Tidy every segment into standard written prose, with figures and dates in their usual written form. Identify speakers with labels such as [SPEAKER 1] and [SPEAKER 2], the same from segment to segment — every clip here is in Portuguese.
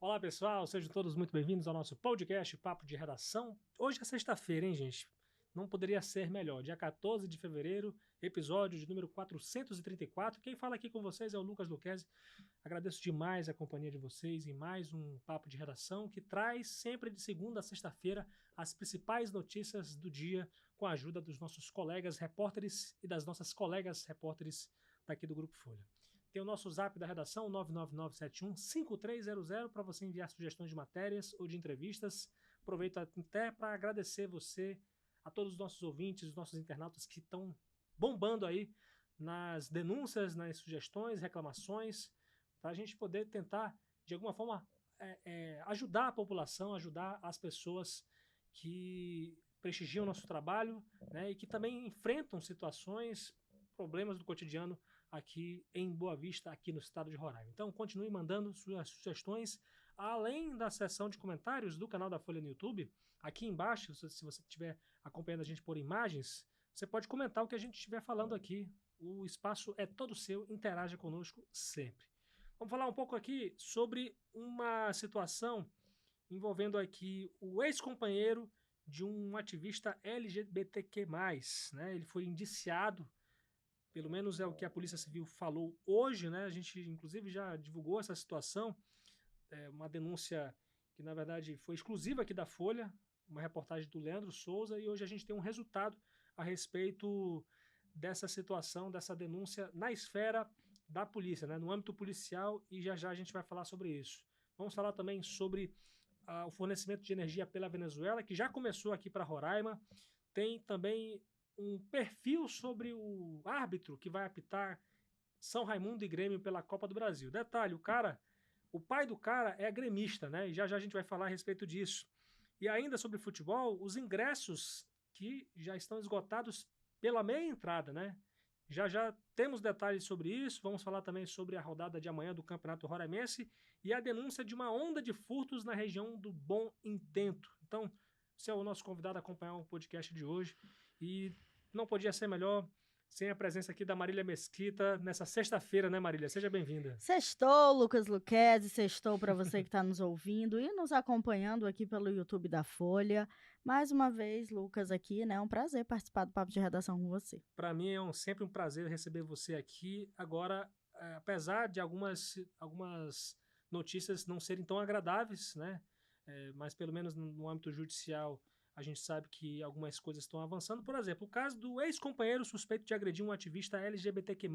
[SPEAKER 1] Olá pessoal, sejam todos muito bem-vindos ao nosso podcast Papo de Redação. Hoje é sexta-feira, hein, gente? Não poderia ser melhor. Dia 14 de fevereiro, episódio de número 434. Quem fala aqui com vocês é o Lucas Luquezzi. Agradeço demais a companhia de vocês em mais um Papo de Redação que traz sempre de segunda a sexta-feira as principais notícias do dia com a ajuda dos nossos colegas repórteres e das nossas colegas repórteres daqui do Grupo Folha. Tem o nosso zap da redação, 999715300, para você enviar sugestões de matérias ou de entrevistas. Aproveito até para agradecer você, a todos os nossos ouvintes, os nossos internautas que estão bombando aí nas denúncias, nas sugestões, reclamações, para a gente poder tentar, de alguma forma, ajudar a população, ajudar as pessoas que prestigiam o nosso trabalho, né, e que também enfrentam situações, problemas do cotidiano aqui em Boa Vista, aqui no estado de Roraima. Então, continue mandando suas sugestões, além da seção de comentários do canal da Folha no YouTube. Aqui embaixo, se você estiver acompanhando a gente por imagens, você pode comentar o que a gente estiver falando aqui. O espaço é todo seu, interaja conosco sempre. Vamos falar um pouco aqui sobre uma situação envolvendo aqui o ex-companheiro de um ativista LGBTQ+, né? Ele foi indiciado, pelo menos é o que a Polícia Civil falou hoje, né? A gente, inclusive, já divulgou essa situação, uma denúncia que, na verdade, foi exclusiva aqui da Folha, uma reportagem do Leandro Souza, e hoje a gente tem um resultado a respeito dessa situação, dessa denúncia na esfera da polícia, né? No âmbito policial, e já já a gente vai falar sobre isso. Vamos falar também sobre o fornecimento de energia pela Venezuela, que já começou aqui para Roraima. Tem também um perfil sobre o árbitro que vai apitar São Raimundo e Grêmio pela Copa do Brasil. Detalhe, o pai do cara é gremista, né? E já já a gente vai falar a respeito disso. E ainda sobre futebol, os ingressos que já estão esgotados pela meia entrada, né? Já já temos detalhes sobre isso. Vamos falar também sobre a rodada de amanhã do Campeonato Roraimense e a denúncia de uma onda de furtos na região do Bom Intento. Então, você é o nosso convidado a acompanhar o podcast de hoje e não podia ser melhor sem a presença aqui da Marília Mesquita nessa sexta-feira, né, Marília? Seja bem-vinda.
[SPEAKER 2] Sextou, Lucas Luquezzi, sextou para você que está nos ouvindo e nos acompanhando aqui pelo YouTube da Folha. Mais uma vez, Lucas aqui, né? É um prazer participar do Papo de Redação com você.
[SPEAKER 1] Para mim é sempre um prazer receber você aqui. Agora, apesar de algumas notícias não serem tão agradáveis, né? Mas pelo menos no âmbito judicial a gente sabe que algumas coisas estão avançando. Por exemplo, o caso do ex-companheiro suspeito de agredir um ativista LGBTQ+,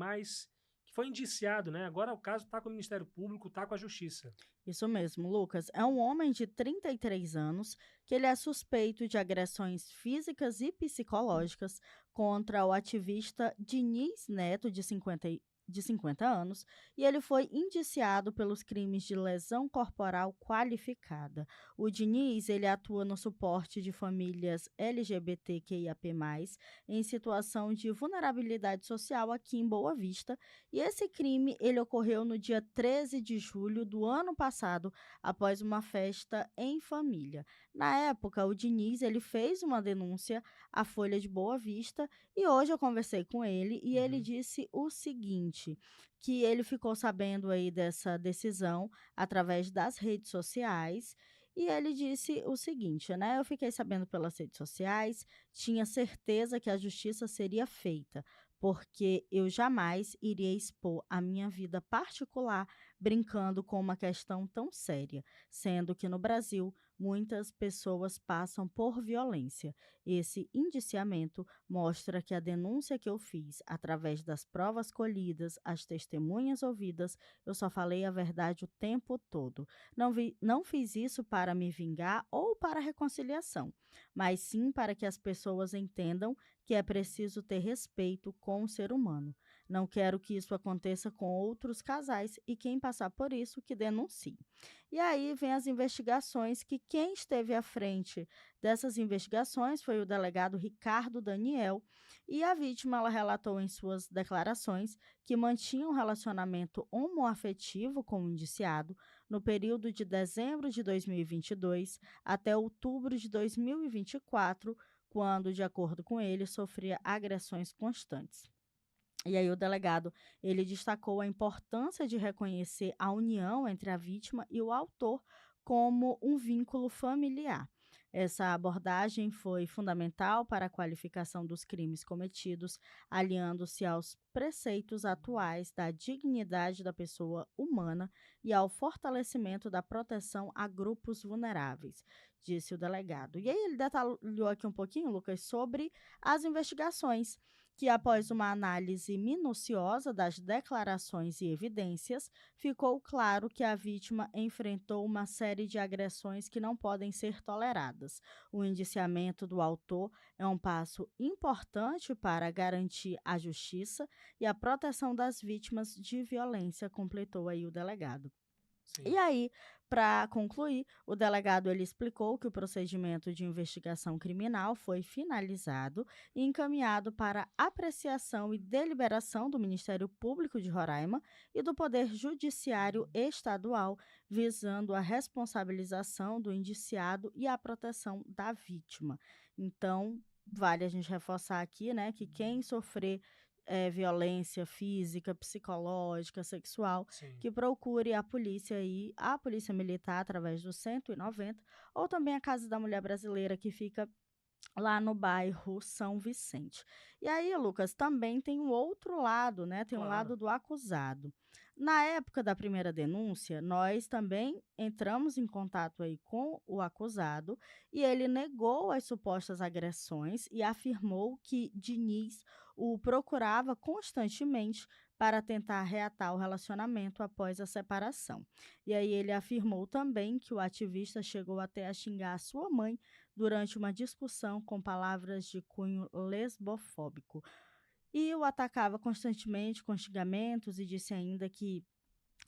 [SPEAKER 1] que foi indiciado, né? Agora o caso está com o Ministério Público, está com a Justiça.
[SPEAKER 2] Isso mesmo, Lucas. É um homem de 33 anos que ele é suspeito de agressões físicas e psicológicas contra o ativista Diniz Neto, de 50 anos, e ele foi indiciado pelos crimes de lesão corporal qualificada. O Diniz, ele atua no suporte de famílias LGBTQIAP+, em situação de vulnerabilidade social aqui em Boa Vista, e esse crime ele ocorreu no dia 13 de julho do ano passado, após uma festa em família. Na época, o Diniz, ele fez uma denúncia à Folha de Boa Vista, e hoje eu conversei com ele e ele disse o seguinte, que ele ficou sabendo aí dessa decisão através das redes sociais, e ele disse o seguinte, né? Eu fiquei sabendo pelas redes sociais, tinha certeza que a justiça seria feita, porque eu jamais iria expor a minha vida particular brincando com uma questão tão séria, sendo que no Brasil muitas pessoas passam por violência. Esse indiciamento mostra que a denúncia que eu fiz, através das provas colhidas, as testemunhas ouvidas, eu só falei a verdade o tempo todo. Não fiz isso para me vingar ou para reconciliação, mas sim para que as pessoas entendam que é preciso ter respeito com o ser humano. Não quero que isso aconteça com outros casais e quem passar por isso que denuncie. E aí vem as investigações, que quem esteve à frente dessas investigações foi o delegado Ricardo Daniel, e a vítima ela relatou em suas declarações que mantinha um relacionamento homoafetivo com o indiciado no período de dezembro de 2022 até outubro de 2024, quando, de acordo com ele, sofria agressões constantes. E aí o delegado, ele destacou a importância de reconhecer a união entre a vítima e o autor como um vínculo familiar. Essa abordagem foi fundamental para a qualificação dos crimes cometidos, aliando-se aos preceitos atuais da dignidade da pessoa humana e ao fortalecimento da proteção a grupos vulneráveis, disse o delegado. E aí ele detalhou aqui um pouquinho, Lucas, sobre as investigações que, após uma análise minuciosa das declarações e evidências, ficou claro que a vítima enfrentou uma série de agressões que não podem ser toleradas. O indiciamento do autor é um passo importante para garantir a justiça e a proteção das vítimas de violência, completou aí o delegado.
[SPEAKER 1] Sim.
[SPEAKER 2] E aí, para concluir, o delegado ele explicou que o procedimento de investigação criminal foi finalizado e encaminhado para apreciação e deliberação do Ministério Público de Roraima e do Poder Judiciário Estadual, visando a responsabilização do indiciado e a proteção da vítima. Então, vale a gente reforçar aqui, né, que quem sofrer violência física, psicológica, sexual,
[SPEAKER 1] Sim.
[SPEAKER 2] que procure a polícia aí, a polícia militar através do 190, ou também a Casa da Mulher Brasileira, que fica lá no bairro São Vicente. E aí, Lucas, também tem um outro lado, né? Tem um
[SPEAKER 1] Claro.
[SPEAKER 2] lado do acusado. Na época da primeira denúncia, nós também entramos em contato aí com o acusado e ele negou as supostas agressões e afirmou que Diniz o procurava constantemente para tentar reatar o relacionamento após a separação. E aí ele afirmou também que o ativista chegou até a xingar a sua mãe durante uma discussão com palavras de cunho lesbofóbico. E o atacava constantemente com xingamentos e disse ainda que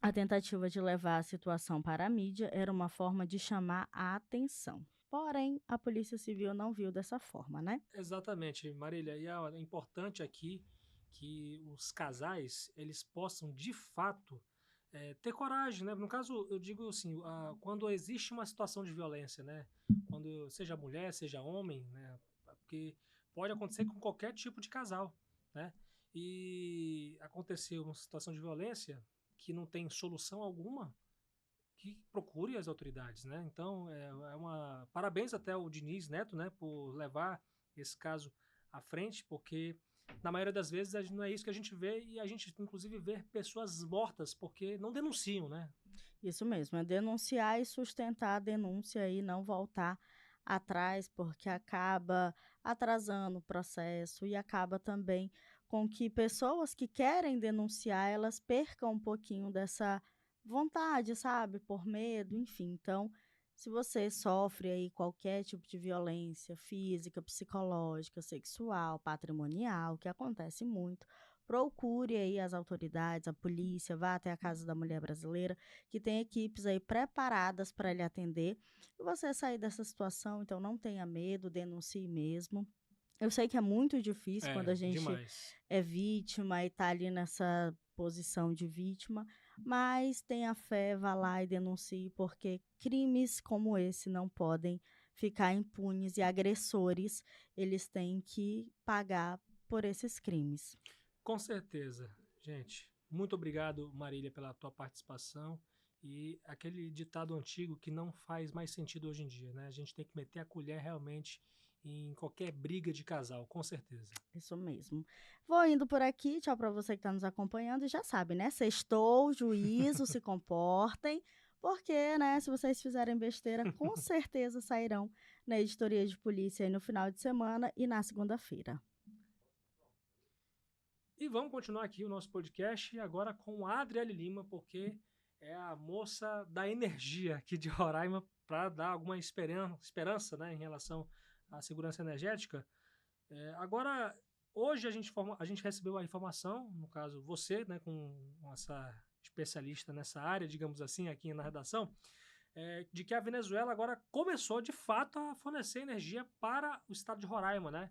[SPEAKER 2] a tentativa de levar a situação para a mídia era uma forma de chamar a atenção. Porém, a Polícia Civil não viu dessa forma, né?
[SPEAKER 1] Exatamente, Marília. E é importante aqui que os casais eles possam de fato ter coragem, né? No caso, eu digo assim, quando existe uma situação de violência, né? Quando seja mulher, seja homem, né? Porque pode acontecer com qualquer tipo de casal, né? E aconteceu uma situação de violência que não tem solução alguma, que procure as autoridades, né? Então, parabéns até ao Diniz Neto, né, por levar esse caso à frente, porque na maioria das vezes não é isso que a gente vê e a gente inclusive vê pessoas mortas porque não denunciam, né?
[SPEAKER 2] Isso mesmo, é denunciar e sustentar a denúncia e não voltar atrás, porque acaba atrasando o processo e acaba também com que pessoas que querem denunciar, elas percam um pouquinho dessa vontade, sabe, por medo, enfim. Então, se você sofre aí qualquer tipo de violência física, psicológica, sexual, patrimonial, que acontece muito, procure aí as autoridades, a polícia, vá até a Casa da Mulher Brasileira, que tem equipes aí preparadas para lhe atender. E você sair dessa situação, então não tenha medo, denuncie mesmo. Eu sei que é muito difícil quando a gente
[SPEAKER 1] Demais.
[SPEAKER 2] é vítima e está ali nessa posição de vítima, mas tenha fé, vá lá e denuncie, porque crimes como esse não podem ficar impunes e agressores, eles têm que pagar por esses crimes.
[SPEAKER 1] Com certeza, gente. Muito obrigado, Marília, pela tua participação. E aquele ditado antigo que não faz mais sentido hoje em dia, né? A gente tem que meter a colher realmente em qualquer briga de casal, com certeza.
[SPEAKER 2] Isso mesmo. Vou indo por aqui, tchau para você que está nos acompanhando e já sabe, né? Sextou, juízo, se comportem, porque, né, se vocês fizerem besteira, com certeza sairão na editoria de polícia aí no final de semana e na segunda-feira.
[SPEAKER 1] E vamos continuar aqui o nosso podcast agora com a Adriele Lima, porque é a moça da energia aqui de Roraima para dar alguma esperança, né, em relação à segurança energética. Agora, hoje a gente recebeu a informação, no caso você, né, com essa especialista nessa área, digamos assim, aqui na redação, de que a Venezuela agora começou de fato a fornecer energia para o estado de Roraima, né?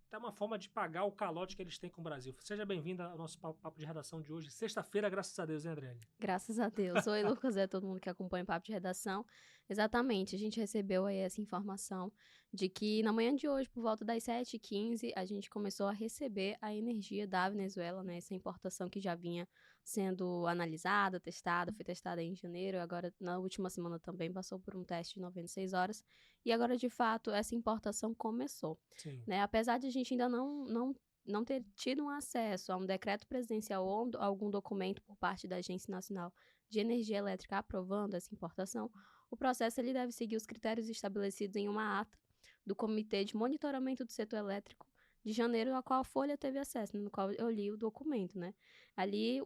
[SPEAKER 1] É uma forma de pagar o calote que eles têm com o Brasil. Seja bem-vinda ao nosso papo de redação de hoje, sexta-feira, graças a Deus, hein, Adriane?
[SPEAKER 3] Graças a Deus. Oi, Lucas, todo mundo que acompanha o Papo de Redação. Exatamente, a gente recebeu aí essa informação de que na manhã de hoje, por volta das 7h15, a gente começou a receber a energia da Venezuela, né? Essa importação que já vinha sendo analisada, testada, foi testada em janeiro, agora na última semana também passou por um teste de 96 horas, e agora de fato essa importação começou,
[SPEAKER 1] Sim.
[SPEAKER 3] né? Apesar de a gente ainda não ter tido um acesso a um decreto presidencial ou algum documento por parte da Agência Nacional de Energia Elétrica aprovando essa importação, o processo ele deve seguir os critérios estabelecidos em uma ata do Comitê de Monitoramento do Setor Elétrico de janeiro, a qual a Folha teve acesso, no qual eu li o documento, né? Ali,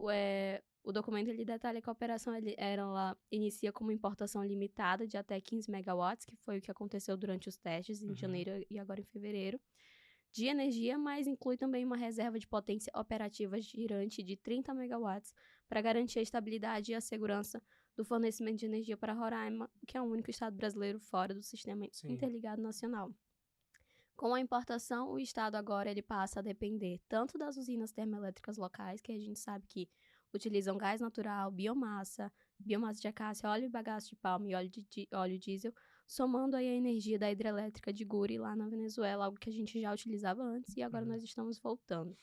[SPEAKER 3] o documento ele detalha que a operação ela inicia como importação limitada de até 15 megawatts, que foi o que aconteceu durante os testes em janeiro e agora em fevereiro, de energia, mas inclui também uma reserva de potência operativa girante de 30 megawatts para garantir a estabilidade e a segurança do fornecimento de energia para Roraima, que é o único estado brasileiro fora do Sistema Interligado Nacional. Com a importação, o estado agora ele passa a depender tanto das usinas termoelétricas locais, que a gente sabe que utilizam gás natural, biomassa de acácia, óleo e bagaço de palma e óleo diesel, somando aí a energia da hidrelétrica de Guri lá na Venezuela, algo que a gente já utilizava antes e agora nós estamos voltando.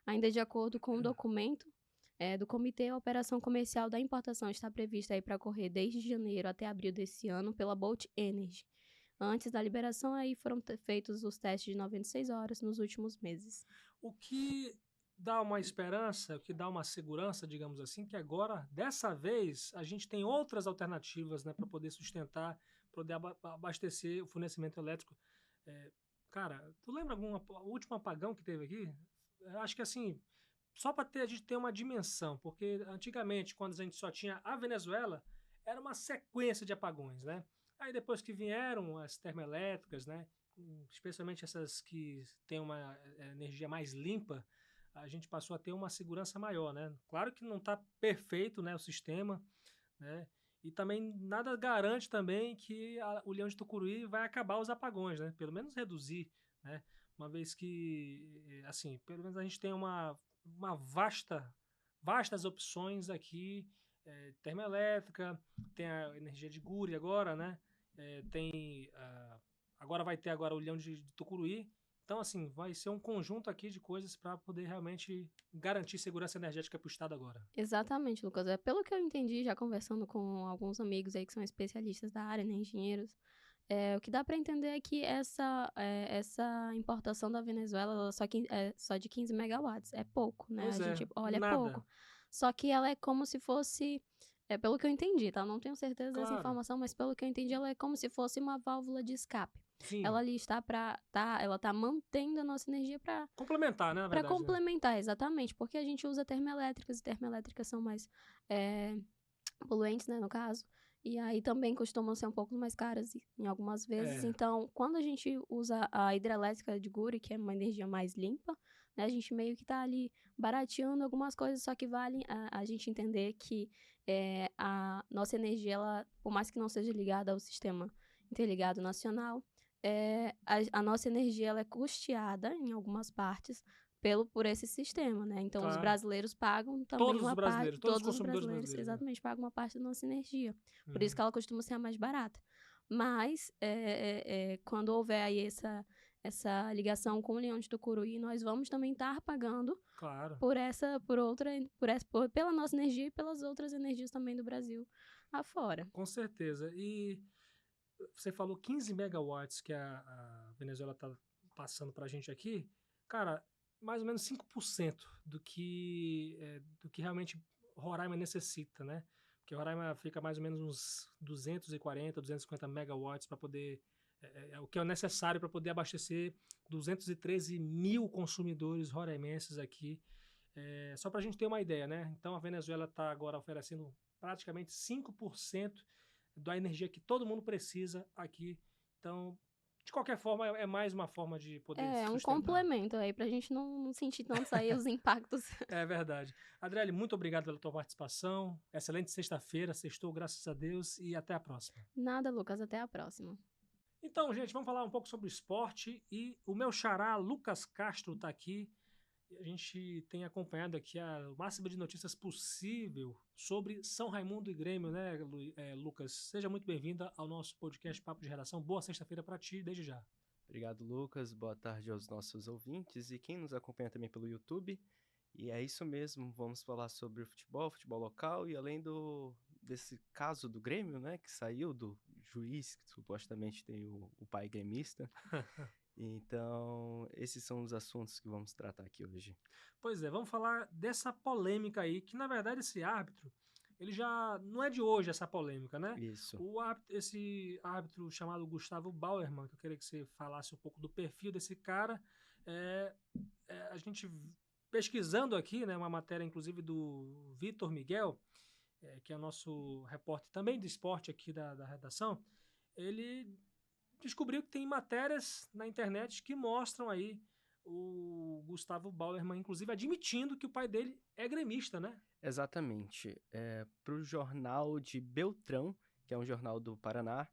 [SPEAKER 3] Ainda de acordo com o documento do comitê, a operação comercial da importação está prevista aí para ocorrer desde janeiro até abril desse ano pela Bolt Energy. Antes da liberação, aí foram feitos os testes de 96 horas nos últimos meses.
[SPEAKER 1] O que dá uma esperança, o que dá uma segurança, digamos assim, que agora, dessa vez, a gente tem outras alternativas, né, para poder sustentar, poder abastecer o fornecimento elétrico. Cara, tu lembra o último apagão que teve aqui? Eu acho que assim, só para a gente ter uma dimensão, porque antigamente, quando a gente só tinha a Venezuela, era uma sequência de apagões, né? Aí depois que vieram as termoelétricas, né, especialmente essas que têm uma energia mais limpa, a gente passou a ter uma segurança maior, né? Claro que não está perfeito, né, o sistema, né? E também nada garante também que o Leão de Tucuruí vai acabar os apagões, né? Pelo menos reduzir, né? Uma vez que, assim, pelo menos a gente tem uma vastas opções aqui, termoelétrica, tem a energia de Guri agora, né? Agora vai ter agora o Leão de Tucuruí. Então, assim, vai ser um conjunto aqui de coisas para poder realmente garantir segurança energética para o Estado agora.
[SPEAKER 3] Exatamente, Lucas. Pelo que eu entendi, já conversando com alguns amigos aí que são especialistas da área, né, engenheiros, o que dá para entender é que essa importação da Venezuela ela só de 15 megawatts. É pouco, né?
[SPEAKER 1] Pois
[SPEAKER 3] a gente olha,
[SPEAKER 1] nada.
[SPEAKER 3] é pouco. Só que ela é como se fosse... pelo que eu entendi, tá? Não tenho certeza dessa
[SPEAKER 1] Claro.
[SPEAKER 3] informação, mas pelo que eu entendi, ela é como se fosse uma válvula de escape.
[SPEAKER 1] Sim.
[SPEAKER 3] Ela ali ela tá mantendo a nossa energia para
[SPEAKER 1] complementar, né?
[SPEAKER 3] Para complementar, exatamente, porque a gente usa termoelétricas e termoelétricas são mais poluentes, né, no caso. E aí também costumam ser um pouco mais caras em algumas vezes. Então, quando a gente usa a hidrelétrica de Guri, que é uma energia mais limpa, né, a gente meio que tá ali barateando algumas coisas, só que vale a gente entender que a nossa energia, ela, por mais que não seja ligada ao sistema interligado nacional, a nossa energia ela é custeada em algumas partes por esse sistema, né? Então, os brasileiros pagam também uma parte... Todos os brasileiros, exatamente, pagam uma parte da nossa energia. Por isso que ela costuma ser a mais barata. Mas, quando houver aí essa ligação com o Leão de Tucuruí, nós vamos também estar pagando pela nossa energia e pelas outras energias também do Brasil afora.
[SPEAKER 1] Com certeza. E você falou 15 megawatts que a Venezuela está passando para a gente aqui. Cara, mais ou menos 5% do que realmente Roraima necessita, né? Porque Roraima fica mais ou menos uns 240, 250 megawatts para poder... o que é necessário para poder abastecer 213 mil consumidores roraimenses aqui. Só para a gente ter uma ideia, né? Então a Venezuela está agora oferecendo praticamente 5% da energia que todo mundo precisa aqui. Então, de qualquer forma, é mais uma forma de poder sustentar.
[SPEAKER 3] Um complemento aí, pra gente não sentir tanto aí os impactos.
[SPEAKER 1] É verdade. Adriele, muito obrigado pela tua participação. Excelente sexta-feira, sextou, graças a Deus, e até a próxima.
[SPEAKER 3] Nada, Lucas, até a próxima.
[SPEAKER 1] Então, gente, vamos falar um pouco sobre esporte, e o meu xará, Lucas Castro, tá aqui. A gente tem acompanhado aqui o máximo de notícias possível sobre São Raimundo e Grêmio, né, Lucas? Seja muito bem-vinda ao nosso podcast Papo de Redação. Boa sexta-feira para ti, desde já.
[SPEAKER 4] Obrigado, Lucas. Boa tarde aos nossos ouvintes e quem nos acompanha também pelo YouTube. E é isso mesmo, vamos falar sobre o futebol local e além desse caso do Grêmio, né, que saiu do juiz, que supostamente tem o pai gremista. Então, esses são os assuntos que vamos tratar aqui hoje.
[SPEAKER 1] Pois é, vamos falar dessa polêmica aí, que na verdade esse árbitro, ele já não é de hoje essa polêmica, né?
[SPEAKER 4] Isso.
[SPEAKER 1] Esse árbitro chamado Gustavo Bauerman, que eu queria que você falasse um pouco do perfil desse cara, a gente pesquisando aqui, né, uma matéria inclusive do Vitor Miguel, que é o nosso repórter também de esporte aqui da redação, ele descobriu que tem matérias na internet que mostram aí o Gustavo Bauerman, inclusive, admitindo que o pai dele é gremista, né?
[SPEAKER 4] Exatamente. Para o jornal de Beltrão, que é um jornal do Paraná,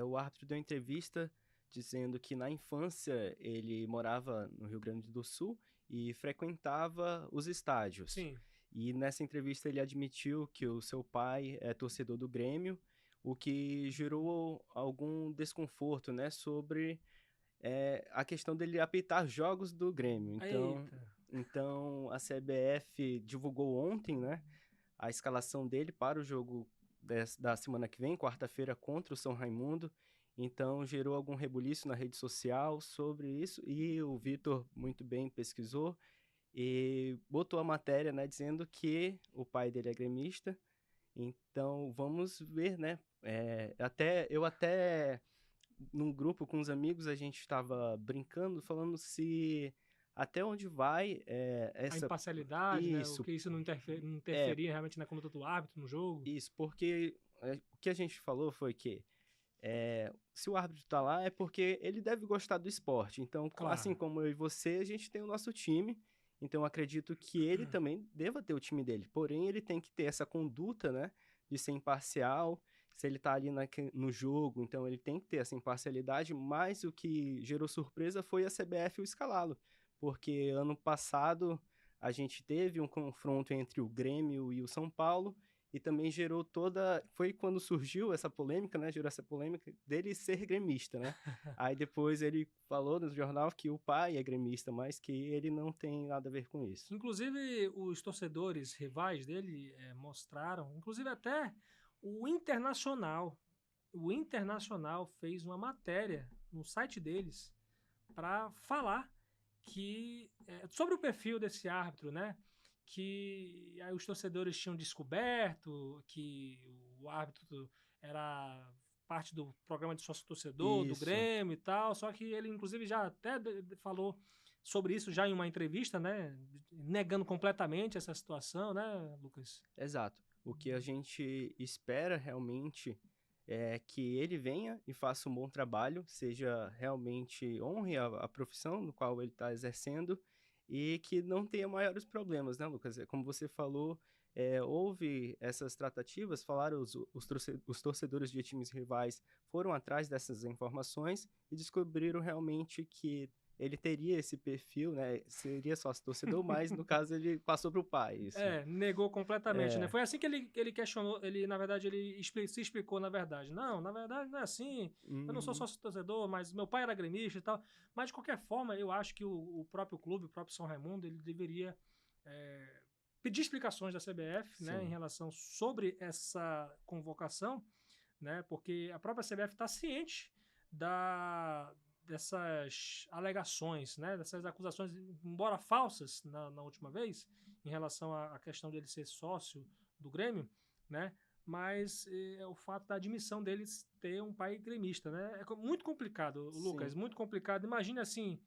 [SPEAKER 4] o árbitro deu entrevista dizendo que na infância ele morava no Rio Grande do Sul e frequentava os estádios.
[SPEAKER 1] Sim.
[SPEAKER 4] E nessa entrevista ele admitiu que o seu pai é torcedor do Grêmio, o que gerou algum desconforto, né, sobre a questão dele apitar jogos do Grêmio. Então a CBF divulgou ontem, né, a escalação dele para o jogo da semana que vem, quarta-feira, contra o São Raimundo. Então gerou algum rebuliço na rede social sobre isso e o Vitor muito bem pesquisou e botou a matéria, né, dizendo que o pai dele é gremista. Então vamos ver, né? Eu até num grupo com os amigos a gente estava brincando, falando se até onde vai essa...
[SPEAKER 1] A imparcialidade, né?
[SPEAKER 4] Isso.
[SPEAKER 1] O que isso não interferia realmente na conduta do árbitro no jogo.
[SPEAKER 4] Isso, porque o que a gente falou foi que se o árbitro tá lá é porque ele deve gostar do esporte. Então,
[SPEAKER 1] Claro.
[SPEAKER 4] Assim como eu e você, a gente tem o nosso time. Então, acredito que ele também deva ter o time dele. Porém, ele tem que ter essa conduta, né, de ser imparcial. Se ele tá ali no jogo, então ele tem que ter essa imparcialidade. Mas o que gerou surpresa foi a CBF o escalá-lo. Porque ano passado a gente teve um confronto entre o Grêmio e o São Paulo. E também foi quando surgiu essa polêmica, né? Gerou essa polêmica dele ser gremista, né? Aí depois ele falou no jornal que o pai é gremista, mas que ele não tem nada a ver com isso.
[SPEAKER 1] Inclusive, os torcedores rivais dele mostraram, inclusive até o Internacional. O Internacional fez uma matéria no site deles para falar sobre o perfil desse árbitro, né? Que aí os torcedores tinham descoberto que o árbitro era parte do programa de sócio-torcedor do Grêmio e tal, só que ele inclusive já até falou sobre isso já em uma entrevista, né, negando completamente essa situação, né, Lucas?
[SPEAKER 4] Exato. O que a gente espera realmente é que ele venha e faça um bom trabalho, honre a profissão no qual ele está exercendo, e que não tenha maiores problemas, né, Lucas? Como você falou, houve essas tratativas, falaram os torcedores de times rivais foram atrás dessas informações e descobriram realmente que ele teria esse perfil, né? Seria sócio torcedor, mas no caso ele passou para o pai. Isso.
[SPEAKER 1] Negou completamente, né? Foi assim que ele questionou, na verdade, ele se explicou, na verdade. Não, na verdade não é assim, eu não sou sócio torcedor, mas meu pai era gremista e tal. Mas, de qualquer forma, eu acho que o próprio clube, o próprio São Raimundo, ele deveria pedir explicações da CBF, né, em relação sobre essa convocação, né? Porque a própria CBF está ciente dessas alegações, né, dessas acusações, embora falsas na última vez, em relação à questão dele ser sócio do Grêmio, né, mas o fato da admissão deles ter um pai gremista, né, é muito complicado, Lucas, muito complicado. Imagina assim,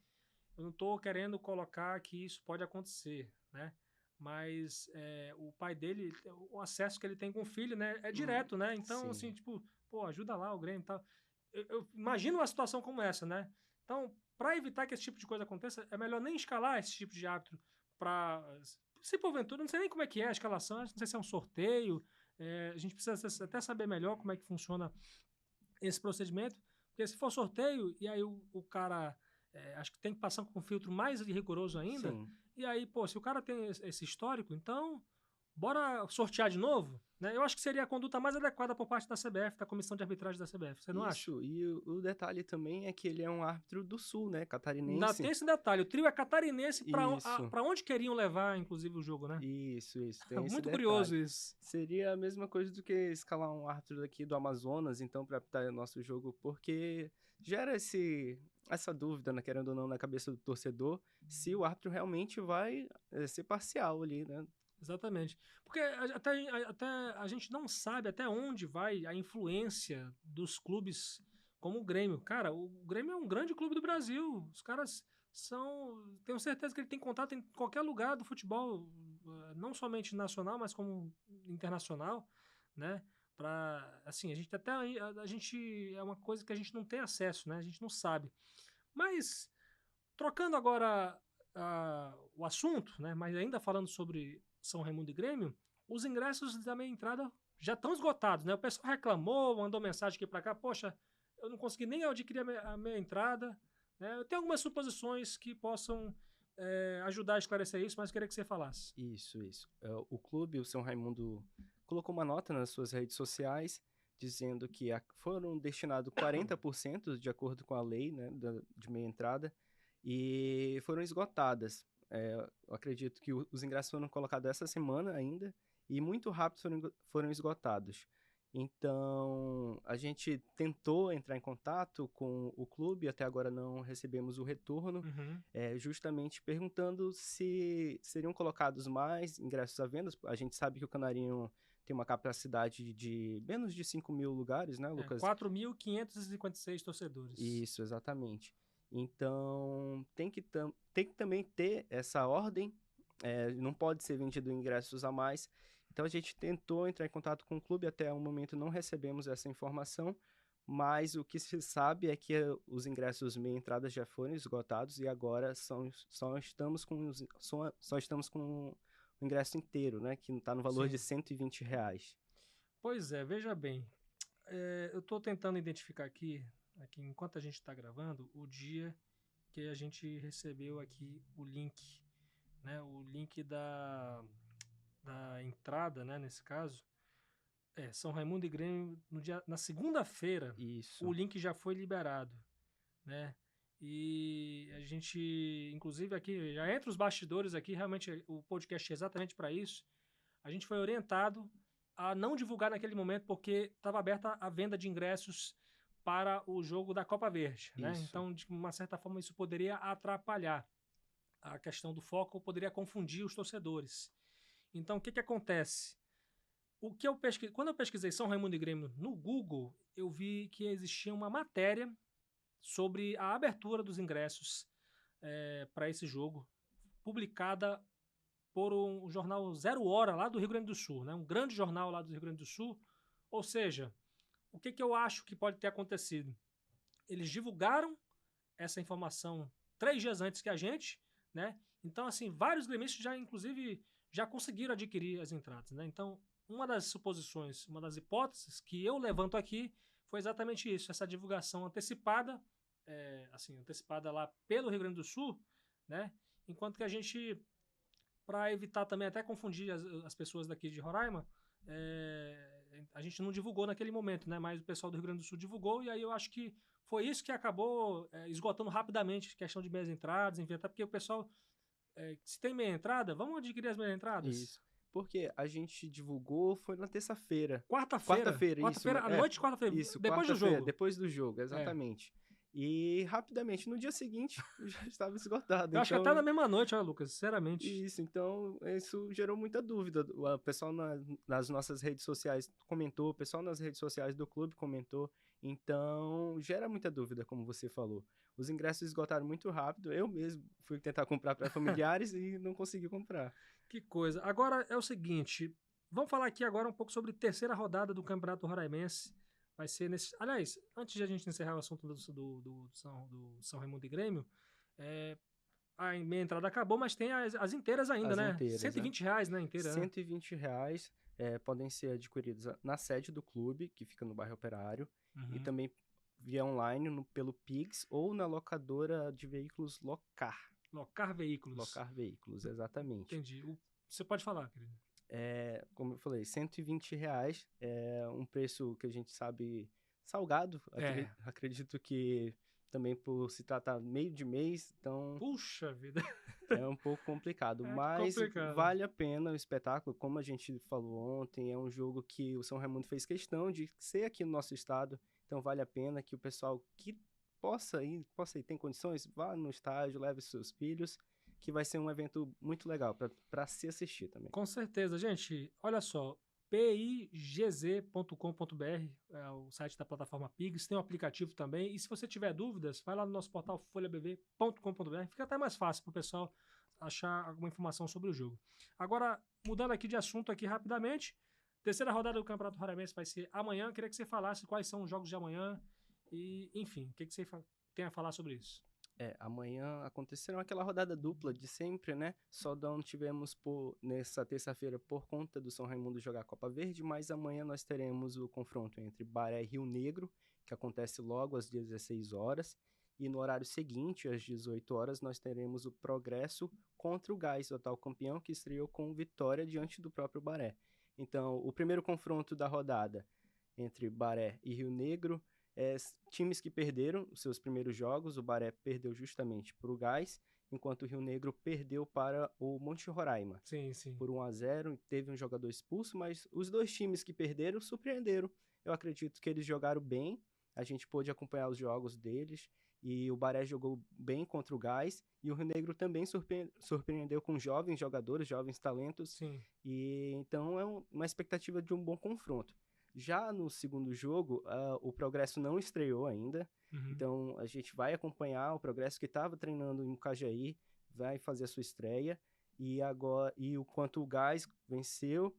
[SPEAKER 1] eu não estou querendo colocar que isso pode acontecer, né, mas o pai dele, o acesso que ele tem com o filho, né, é direto, né, então assim, tipo, pô, ajuda lá o Grêmio e tal. Eu imagino uma situação como essa, né? Então, para evitar que esse tipo de coisa aconteça, é melhor nem escalar esse tipo de árbitro para... Se porventura, não sei nem como é que é a escalação, não sei se é um sorteio, a gente precisa até saber melhor como é que funciona esse procedimento, porque se for sorteio, e aí o cara acho que tem que passar com um filtro mais rigoroso ainda.
[SPEAKER 4] Sim.
[SPEAKER 1] E aí, pô, se o cara tem esse histórico, então bora sortear de novo, né? Eu acho que seria a conduta mais adequada por parte da CBF, da comissão de arbitragem da CBF. Você não acha?
[SPEAKER 4] Isso, e o detalhe também é que ele é um árbitro do Sul, né?
[SPEAKER 1] Ainda
[SPEAKER 4] Catarinense.
[SPEAKER 1] tem esse detalhe. O trio é catarinense
[SPEAKER 4] Isso.
[SPEAKER 1] pra onde queriam levar, inclusive, o jogo, né?
[SPEAKER 4] Isso, tem esse
[SPEAKER 1] Muito
[SPEAKER 4] detalhe.
[SPEAKER 1] curioso isso.
[SPEAKER 4] Seria a mesma coisa do que escalar um árbitro daqui do Amazonas, então, para apitar o nosso jogo, porque gera essa dúvida, né, querendo ou não, na cabeça do torcedor, se o árbitro realmente vai ser parcial ali, né?
[SPEAKER 1] Exatamente. Porque até a gente não sabe até onde vai a influência dos clubes como o Grêmio. Cara, o Grêmio é um grande clube do Brasil. Os caras são... Tenho certeza que ele tem contato em qualquer lugar do futebol, não somente nacional, mas como internacional, né? Assim, a gente é uma coisa que a gente não tem acesso, né? A gente não sabe. Mas, trocando agora o assunto, né? Mas ainda falando sobre São Raimundo e Grêmio, os ingressos da meia entrada já estão esgotados, né? O pessoal reclamou, mandou mensagem aqui para cá, poxa, eu não consegui nem adquirir a meia entrada, né? Eu tenho algumas suposições que possam ajudar a esclarecer isso, mas queria que você falasse.
[SPEAKER 4] Isso. O clube, o São Raimundo, colocou uma nota nas suas redes sociais dizendo que foram destinados 40% de acordo com a lei, né, de meia entrada, e foram esgotadas. Eu acredito que os ingressos foram colocados essa semana ainda e muito rápido foram esgotados. Então, a gente tentou entrar em contato com o clube, até agora não recebemos o retorno, justamente perguntando se seriam colocados mais ingressos à venda. A gente sabe que o Canarinho tem uma capacidade de menos de 5 mil lugares, né, Lucas?
[SPEAKER 1] 4.556 torcedores.
[SPEAKER 4] Isso, exatamente. Então, tem que também ter essa ordem, não pode ser vendido ingressos a mais. Então, a gente tentou entrar em contato com o clube, até o momento não recebemos essa informação, mas o que se sabe é que os ingressos meia entrada já foram esgotados e agora só estamos com o ingresso inteiro, né, que está no valor de R$120.
[SPEAKER 1] Pois é, veja bem, eu estou tentando identificar aqui, enquanto a gente está gravando, o dia que a gente recebeu aqui o link, né, o link da entrada, né, nesse caso, São Raimundo e Grêmio, na segunda-feira, o link já foi liberado, né, e a gente, inclusive aqui, já entre os bastidores aqui, realmente o podcast é exatamente para isso, a gente foi orientado a não divulgar naquele momento, porque estava aberta a venda de ingressos para o jogo da Copa Verde, né? Então, de uma certa forma, isso poderia atrapalhar a questão do foco, ou poderia confundir os torcedores. Então, o que acontece? Quando eu pesquisei São Raimundo e Grêmio no Google, eu vi que existia uma matéria sobre a abertura dos ingressos para esse jogo, publicada por um jornal Zero Hora, lá do Rio Grande do Sul, né? Um grande jornal lá do Rio Grande do Sul. Ou seja, o que eu acho que pode ter acontecido? Eles divulgaram essa informação 3 dias antes que a gente, né? Então, assim, vários gremistas inclusive, já conseguiram adquirir as entradas, né? Então, uma das suposições, uma das hipóteses que eu levanto aqui foi exatamente isso, essa divulgação antecipada, antecipada lá pelo Rio Grande do Sul, né? Enquanto que a gente, para evitar também até confundir as pessoas daqui de Roraima, a gente não divulgou naquele momento, né? Mas o pessoal do Rio Grande do Sul divulgou, e aí eu acho que foi isso que acabou esgotando rapidamente a questão de meias entradas, enfim, até porque o pessoal, se tem meia entrada, vamos adquirir as meias entradas.
[SPEAKER 4] Isso. Porque a gente divulgou, foi na terça-feira.
[SPEAKER 1] Quarta-feira, à noite de quarta-feira, depois do jogo.
[SPEAKER 4] Depois do jogo, exatamente. E rapidamente, no dia seguinte, já estava esgotado.
[SPEAKER 1] Eu acho que até na mesma noite, olha, Lucas, sinceramente.
[SPEAKER 4] Isso, então, isso gerou muita dúvida. O pessoal nas nossas redes sociais comentou, o pessoal nas redes sociais do clube comentou. Então, gera muita dúvida, como você falou. Os ingressos esgotaram muito rápido. Eu mesmo fui tentar comprar para familiares e não consegui comprar.
[SPEAKER 1] Que coisa. Agora é o seguinte, vamos falar aqui agora um pouco sobre a terceira rodada do Campeonato Roraimense. Vai ser nesse... Aliás, antes de a gente encerrar o assunto do São Raimundo e Grêmio, a meia entrada acabou, mas tem as inteiras ainda, né?
[SPEAKER 4] Inteiras,
[SPEAKER 1] R$120, né? Inteira,
[SPEAKER 4] R$120 podem ser adquiridos na sede do clube, que fica no bairro Operário, e também via online pelo Pix ou na locadora de veículos Locar.
[SPEAKER 1] Locar Veículos.
[SPEAKER 4] Locar Veículos, exatamente.
[SPEAKER 1] Entendi. Você pode falar, querido.
[SPEAKER 4] Como eu falei, R$120 é um preço que a gente sabe salgado. Acredito que também por se tratar meio de mês, então
[SPEAKER 1] Puxa vida.
[SPEAKER 4] é um pouco complicado. Mas
[SPEAKER 1] complicado.
[SPEAKER 4] vale a pena o espetáculo. Como a gente falou ontem, é um jogo que o São Raimundo fez questão de ser aqui no nosso estado. Então vale a pena que o pessoal que possa ir, tem condições, vá no estádio, leve seus filhos, que vai ser um evento muito legal para se assistir também.
[SPEAKER 1] Com certeza, gente. Olha só, pigz.com.br é o site da plataforma Pigs, tem um aplicativo também. E se você tiver dúvidas, vai lá no nosso portal folhabv.com.br. Fica até mais fácil para o pessoal achar alguma informação sobre o jogo. Agora, mudando aqui de assunto aqui rapidamente, terceira rodada do Campeonato Roraimense vai ser amanhã. Queria que você falasse quais são os jogos de amanhã e, enfim, o que você tem a falar sobre isso.
[SPEAKER 4] Amanhã aconteceram aquela rodada dupla de sempre, né? Só não tivemos nessa terça-feira por conta do São Raimundo jogar Copa Verde, mas amanhã nós teremos o confronto entre Baré e Rio Negro, que acontece logo às 16 horas, e no horário seguinte, às 18 horas, nós teremos o Progresso contra o Gás, o atual campeão, que estreou com vitória diante do próprio Baré. Então, o primeiro confronto da rodada entre Baré e Rio Negro, times que perderam os seus primeiros jogos. O Baré perdeu justamente para o Gás, enquanto o Rio Negro perdeu para o Monte Roraima.
[SPEAKER 1] Sim.
[SPEAKER 4] Por 1-0, teve um jogador expulso, mas os dois times que perderam surpreenderam. Eu acredito que eles jogaram bem, a gente pôde acompanhar os jogos deles, e o Baré jogou bem contra o Gás, e o Rio Negro também surpreendeu com jovens jogadores, jovens talentos.
[SPEAKER 1] Sim.
[SPEAKER 4] E então é uma expectativa de um bom confronto. Já no segundo jogo, o Progresso não estreou ainda, então a gente vai acompanhar o Progresso que estava treinando em Cajaí, vai fazer a sua estreia, e o quanto o Gás venceu,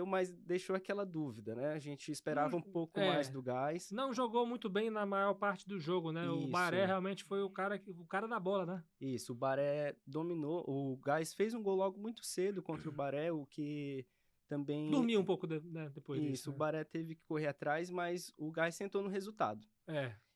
[SPEAKER 4] mas deixou aquela dúvida, né? A gente esperava um pouco mais do Gás.
[SPEAKER 1] Não jogou muito bem na maior parte do jogo, né?
[SPEAKER 4] Isso.
[SPEAKER 1] O Baré realmente foi o cara da bola, né?
[SPEAKER 4] Isso, o Baré dominou, o Gás fez um gol logo muito cedo contra o Baré, o que também...
[SPEAKER 1] Dormiu um pouco depois disso.
[SPEAKER 4] Isso,
[SPEAKER 1] né?
[SPEAKER 4] O Baré teve que correr atrás, mas o Gás sentou no resultado.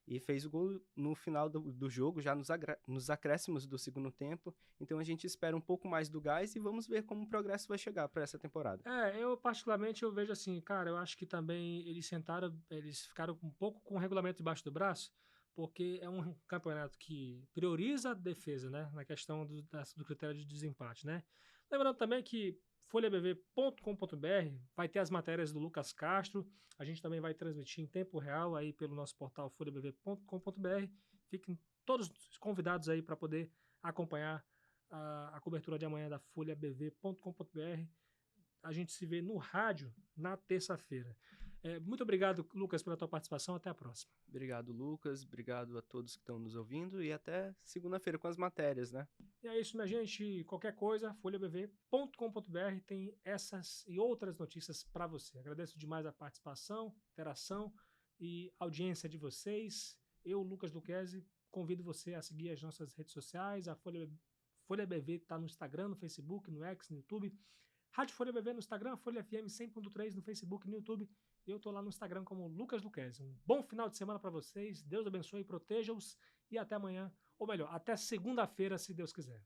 [SPEAKER 4] E fez o gol no final do jogo, já nos acréscimos do segundo tempo. Então a gente espera um pouco mais do Gás e vamos ver como o Progresso vai chegar para essa temporada.
[SPEAKER 1] Eu particularmente eu vejo assim, cara, eu acho que também eles ficaram um pouco com o regulamento debaixo do braço, porque é um campeonato que prioriza a defesa, né? Na questão do critério de desempate, né? Lembrando também que folhabv.com.br vai ter as matérias do Lucas Castro. A gente também vai transmitir em tempo real aí pelo nosso portal folhabv.com.br. Fiquem todos convidados aí para poder acompanhar a cobertura de amanhã da folhabv.com.br. A gente se vê no rádio na terça-feira. Muito obrigado, Lucas, pela tua participação. Até a próxima.
[SPEAKER 4] Obrigado, Lucas. Obrigado a todos que estão nos ouvindo e até segunda-feira com as matérias, né?
[SPEAKER 1] E é isso, minha gente. Qualquer coisa, folhabv.com.br tem essas e outras notícias para você. Agradeço demais a participação, interação e audiência de vocês. Eu, Lucas Luquezzi, convido você a seguir as nossas redes sociais. A Folha BV está no Instagram, no Facebook, no X, no YouTube. Rádio Folha BV no Instagram, Folha FM 100.3 no Facebook e no YouTube. E eu tô lá no Instagram como Lucas Luquezzi. Um bom final de semana para vocês. Deus abençoe e proteja-os. E até amanhã, ou melhor, até segunda-feira, se Deus quiser.